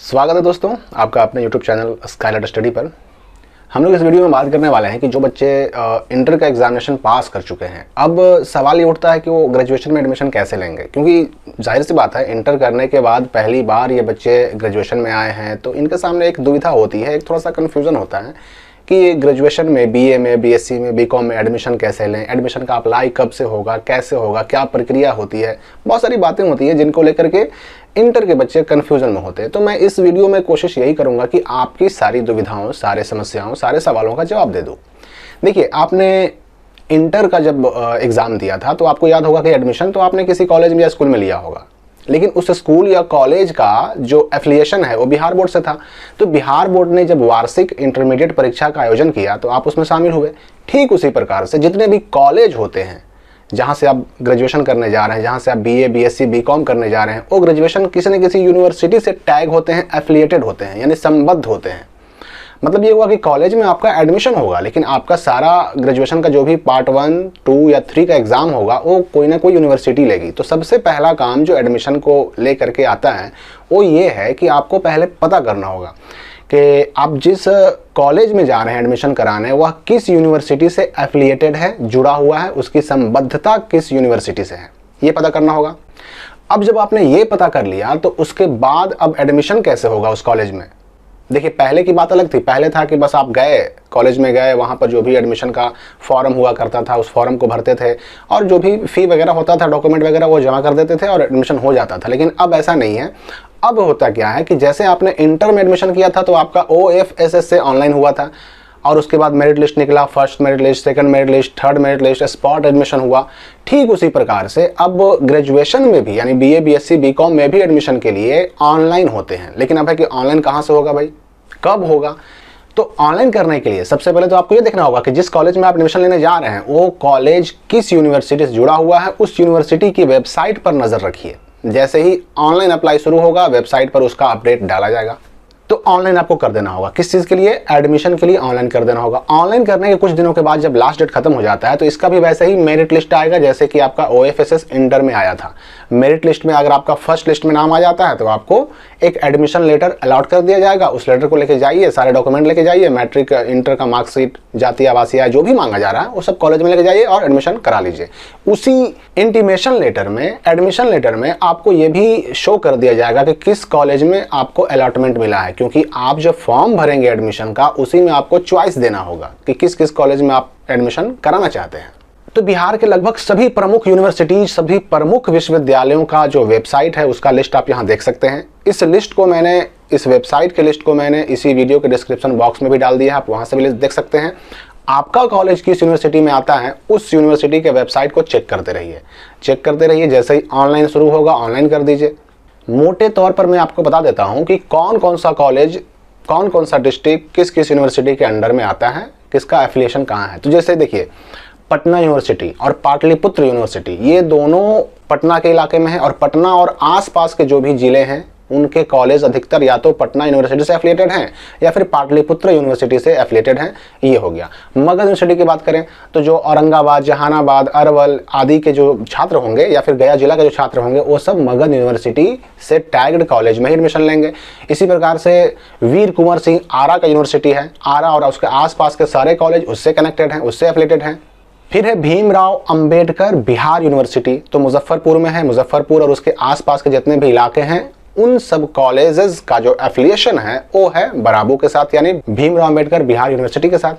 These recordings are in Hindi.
स्वागत है दोस्तों आपका अपने YouTube चैनल स्काईलाइट स्टडी पर। हम लोग इस वीडियो में बात करने वाले हैं कि जो बच्चे इंटर का एग्जामिनेशन पास कर चुके हैं, अब सवाल ये उठता है कि वो ग्रेजुएशन में एडमिशन कैसे लेंगे। क्योंकि जाहिर सी बात है, इंटर करने के बाद पहली बार ये बच्चे ग्रेजुएशन में आए हैं तो इनके सामने एक दुविधा होती है, एक थोड़ा सा कन्फ्यूज़न होता है कि ग्रेजुएशन में बीए में, बीएससी में, बीकॉम में एडमिशन कैसे लें, एडमिशन का अप्लाई कब से होगा, कैसे होगा, क्या प्रक्रिया होती है। बहुत सारी बातें होती हैं जिनको लेकर के इंटर के बच्चे कन्फ्यूजन में होते हैं। तो मैं इस वीडियो में कोशिश यही करूंगा कि आपकी सारी दुविधाओं, सारे समस्याओं, सारे सवालों का जवाब दे दूं। देखिए, आपने इंटर का जब एग्ज़ाम दिया था तो आपको याद होगा कि एडमिशन तो आपने किसी कॉलेज में या स्कूल में लिया होगा, लेकिन उस स्कूल या कॉलेज का जो एफिलिएशन है वो बिहार बोर्ड से था। तो बिहार बोर्ड ने जब वार्षिक इंटरमीडिएट परीक्षा का आयोजन किया तो आप उसमें शामिल हुए। ठीक उसी प्रकार से जितने भी कॉलेज होते हैं जहाँ से आप ग्रेजुएशन करने जा रहे हैं, जहाँ से आप बीए, बीएससी, बीकॉम करने जा रहे हैं, वो ग्रेजुएशन किसी न किसी यूनिवर्सिटी से टैग होते हैं, एफिलिएटेड होते हैं, यानी संबद्ध होते हैं। मतलब ये हुआ कि कॉलेज में आपका एडमिशन होगा, लेकिन आपका सारा ग्रेजुएशन का जो भी पार्ट 1, 2 या 3 का एग्ज़ाम होगा वो कोई ना कोई यूनिवर्सिटी लेगी। तो सबसे पहला काम जो एडमिशन को ले करके आता है वो ये है कि आपको पहले पता करना होगा कि आप जिस कॉलेज में जा रहे हैं एडमिशन कराने, वह किस यूनिवर्सिटी से एफिलिएटेड है, जुड़ा हुआ है, उसकी संबद्धता किस यूनिवर्सिटी से है, ये पता करना होगा। अब जब आपने ये पता कर लिया तो उसके बाद अब एडमिशन कैसे होगा उस कॉलेज में। देखिए, पहले की बात अलग थी। पहले था कि बस आप गए, कॉलेज में गए, वहाँ पर जो भी एडमिशन का फॉर्म हुआ करता था उस फॉर्म को भरते थे और जो भी फ़ी वगैरह होता था, डॉक्यूमेंट वगैरह, वो जमा कर देते थे और एडमिशन हो जाता था। लेकिन अब ऐसा नहीं है। अब होता क्या है कि जैसे आपने इंटर में एडमिशन किया था तो आपका OFSS से ऑनलाइन हुआ था और उसके बाद मेरिट लिस्ट निकला, first merit list, second merit list, third merit list, spot admission हुआ। ठीक उसी प्रकार से अब ग्रेजुएशन में भी, यानी बीए, बीएससी, बीकॉम में भी एडमिशन के लिए ऑनलाइन होते हैं। लेकिन अब है कि ऑनलाइन कहाँ से होगा भाई, कब होगा? तो ऑनलाइन करने के लिए सबसे पहले तो आपको ये देखना होगा कि जिस कॉलेज में आप एडमिशन लेने जा रहे हैं वो कॉलेज किस यूनिवर्सिटी से जुड़ा हुआ है। उस यूनिवर्सिटी की वेबसाइट पर नज़र रखिए। जैसे ही ऑनलाइन अप्लाई शुरू होगा, वेबसाइट पर उसका अपडेट डाला जाएगा। तो ऑनलाइन आपको कर देना होगा। किस चीज़ के लिए? एडमिशन के लिए ऑनलाइन कर देना होगा। ऑनलाइन करने के कुछ दिनों के बाद जब लास्ट डेट खत्म हो जाता है तो इसका भी वैसे ही मेरिट लिस्ट आएगा जैसे कि आपका OFSS इंटर में आया था। मेरिट लिस्ट में अगर आपका फर्स्ट लिस्ट में नाम आ जाता है तो आपको एक एडमिशन लेटर अलॉट कर दिया जाएगा। उस लेटर को लेके जाइए, सारे डॉक्यूमेंट लेके जाइए, मैट्रिक, इंटर का मार्कशीट, जातीय आवासीय जो भी मांगा जा रहा है वो सब कॉलेज में लेके जाइए और एडमिशन करा लीजिए। उसी इंटीमेशन लेटर में, एडमिशन लेटर में आपको ये भी शो कर दिया जाएगा कि किस कॉलेज में आपको अलॉटमेंट मिला है, क्योंकि आप जब फॉर्म भरेंगे एडमिशन का उसी में आपको चॉइस देना होगा कि किस किस कॉलेज में आप एडमिशन कराना चाहते हैं। तो बिहार के लगभग सभी प्रमुख यूनिवर्सिटीज, सभी प्रमुख विश्वविद्यालयों का जो वेबसाइट है उसका लिस्ट आप यहाँ देख सकते हैं। इस वेबसाइट के लिस्ट को मैंने इसी वीडियो के डिस्क्रिप्शन बॉक्स में भी डाल दिया है, आप वहाँ से भी लिस्ट देख सकते हैं। आपका कॉलेज किस यूनिवर्सिटी में आता है उस यूनिवर्सिटी के वेबसाइट को चेक करते रहिए। जैसे ही ऑनलाइन शुरू होगा ऑनलाइन कर दीजिए। मोटे तौर पर मैं आपको बता देता हूँ कि कौन कौन सा कॉलेज, कौन कौन सा डिस्ट्रिक्ट किस किस यूनिवर्सिटी के अंडर में आता है, किसका एफिलिएशन कहाँ है। तो जैसे देखिए, पटना यूनिवर्सिटी और पाटलिपुत्र यूनिवर्सिटी, ये दोनों पटना के इलाके में है और पटना और आसपास के जो भी जिले हैं उनके कॉलेज अधिकतर या तो पटना यूनिवर्सिटी से एफिलिएटेड हैं या फिर पाटलिपुत्र यूनिवर्सिटी से एफिलिएटेड हैं। ये हो गया। मगध यूनिवर्सिटी की बात करें तो जो औरंगाबाद, जहानाबाद, अरवल आदि के जो छात्र होंगे या फिर गया जिला के जो छात्र होंगे वो सब मगध यूनिवर्सिटी से टैग्ड कॉलेज में ही एडमिशन लेंगे। इसी प्रकार से वीर कुंवर सिंह आरा का यूनिवर्सिटी है, आरा और उसके आसपास के सारे कॉलेज उससे कनेक्टेड हैं, उससे एफिलिएटेड हैं। फिर है भीमराव अंबेडकर बिहार यूनिवर्सिटी, तो मुजफ्फरपुर में है। मुजफ्फरपुर और उसके आसपास के जितने भी इलाके हैं उन सब कॉलेजेस का जो एफिलिएशन है वो है बराबू के साथ, यानी भीमराव अंबेडकर बिहार यूनिवर्सिटी के साथ।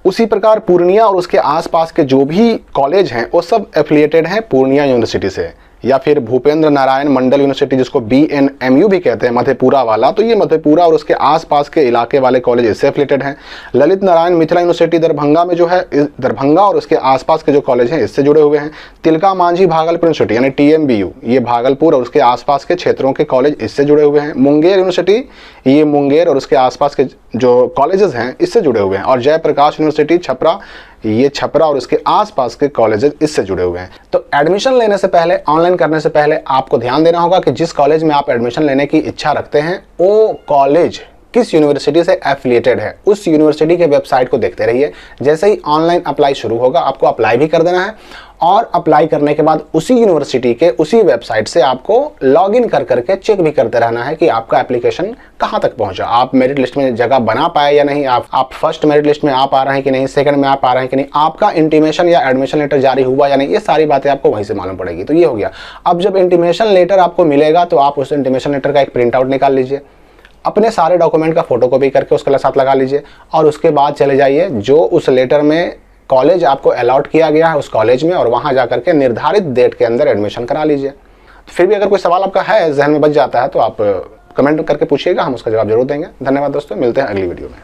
उसी प्रकार पूर्णिया और उसके आसपास के जो भी कॉलेज हैं वो सब एफिलिएटेड हैं पूर्णिया यूनिवर्सिटी से। या फिर भूपेंद्र नारायण मंडल यूनिवर्सिटी, जिसको BNMU भी कहते हैं, मधेपुरा वाला, तो ये मधेपुरा और उसके आसपास के इलाके वाले कॉलेज इससे एफिलिएटेड हैं। ललित नारायण मिथिला यूनिवर्सिटी दरभंगा में जो है, दरभंगा और उसके आसपास के जो कॉलेज हैं इससे जुड़े हुए हैं। तिलका मांझी भागलपुर यूनिवर्सिटी यानी TMBU, ये भागलपुर और उसके आसपास के क्षेत्रों के कॉलेज इससे जुड़े हुए हैं। मुंगेर यूनिवर्सिटी, ये मुंगेर और उसके आसपास के जो कॉलेजेस हैं इससे जुड़े हुए हैं। और जयप्रकाश यूनिवर्सिटी छपरा, ये छपरा और उसके आसपास के कॉलेजेस इससे जुड़े हुए हैं। तो एडमिशन लेने से पहले, ऑनलाइन करने से पहले आपको ध्यान देना होगा कि जिस कॉलेज में आप एडमिशन लेने की इच्छा रखते हैं वो कॉलेज किस यूनिवर्सिटी से एफिलिएटेड है, उस यूनिवर्सिटी के वेबसाइट को देखते रहिए। जैसे ही ऑनलाइन अप्लाई शुरू होगा आपको अप्लाई भी कर देना है और अप्लाई करने के बाद उसी यूनिवर्सिटी के उसी वेबसाइट से आपको लॉगिन कर करके चेक भी करते रहना है कि आपका एप्लीकेशन कहाँ तक पहुंचा, आप मेरिट लिस्ट में जगह बना पाए या नहीं, आप फर्स्ट मेरिट लिस्ट में आ पा रहे हैं कि नहीं, सेकंड में आ पा रहे हैं कि नहीं, आपका इंटीमेशन या एडमिशन लेटर जारी हुआ या नहीं, ये सारी बातें आपको वहीं से मालूम पड़ेगी। तो ये हो गया। अब जब इंटीमेशन लेटर आपको मिलेगा तो आप उस इंटीमेशन लेटर का एक प्रिंट आउट निकाल लीजिए, अपने सारे डॉक्यूमेंट का फोटोकॉपी करके उसके साथ लगा लीजिए और उसके बाद चले जाइए जो उस लेटर में कॉलेज आपको अलॉट किया गया है उस कॉलेज में, और वहां जाकर के निर्धारित डेट के अंदर एडमिशन करा लीजिए। फिर भी अगर कोई सवाल आपका है, जहन में बच जाता है, तो आप कमेंट करके पूछिएगा, हम उसका जवाब जरूर देंगे। धन्यवाद दोस्तों, मिलते हैं अगली वीडियो में।